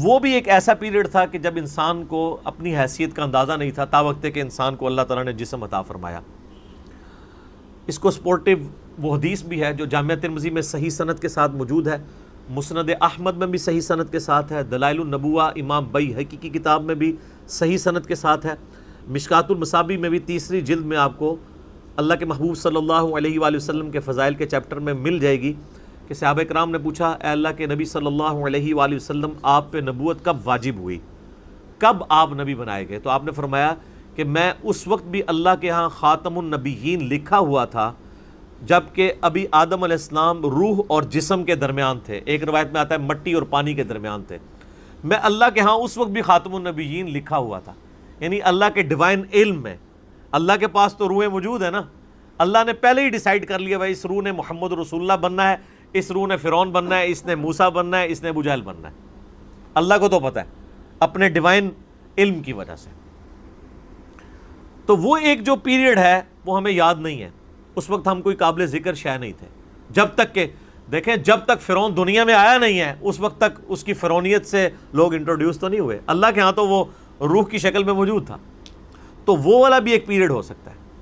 وہ بھی ایک ایسا پیریڈ تھا کہ جب انسان کو اپنی حیثیت کا اندازہ نہیں تھا، تا وقت کہ انسان کو اللہ تعالیٰ نے جسم عطا فرمایا۔ اس کو سپورٹیو وہ حدیث بھی ہے جو جامعہ ترمذی میں صحیح سند کے ساتھ موجود ہے، مسند احمد میں بھی صحیح سند کے ساتھ ہے، دلائل النبوہ امام بیہقی کی کتاب میں بھی صحیح سند کے ساتھ ہے، مشکات المصابیح میں بھی تیسری جلد میں آپ کو اللہ کے محبوب صلی اللہ علیہ وآلہ وسلم کے فضائل کے چیپٹر میں مل جائے گی کہ صحابہ کرام نے پوچھا، اے اللہ کے نبی صلی اللہ علیہ وآلہ وسلم، آپ پہ نبوت کب واجب ہوئی، کب آپ نبی بنائے گئے؟ تو آپ نے فرمایا کہ میں اس وقت بھی اللہ کے ہاں خاتم النبیین لکھا ہوا تھا جبکہ ابھی آدم علیہ السلام روح اور جسم کے درمیان تھے، ایک روایت میں آتا ہے مٹی اور پانی کے درمیان تھے، میں اللہ کے ہاں اس وقت بھی خاتم النبیین لکھا ہوا تھا۔ یعنی اللہ کے ڈیوائن علم میں، اللہ کے پاس تو روحیں موجود ہیں نا، اللہ نے پہلے ہی ڈیسائیڈ کر لیا بھائی اس روح نے محمد رسول اللہ بننا ہے، اس روح نے فرعون بننا ہے، اس نے موسیٰ بننا ہے، اس نے ابو جہل بننا ہے۔ اللہ کو تو پتہ ہے اپنے ڈیوائن علم کی وجہ سے۔ تو وہ ایک جو پیریڈ ہے وہ ہمیں یاد نہیں ہے، اس وقت ہم کوئی قابل ذکر شے نہیں تھے، جب تک کہ دیکھیں جب تک فرعون دنیا میں آیا نہیں ہے اس وقت تک اس کی فرعونیت سے لوگ انٹروڈیوس تو نہیں ہوئے، اللہ کے ہاں تو وہ روح کی شکل میں موجود تھا۔ تو وہ والا بھی ایک پیریڈ ہو سکتا ہے۔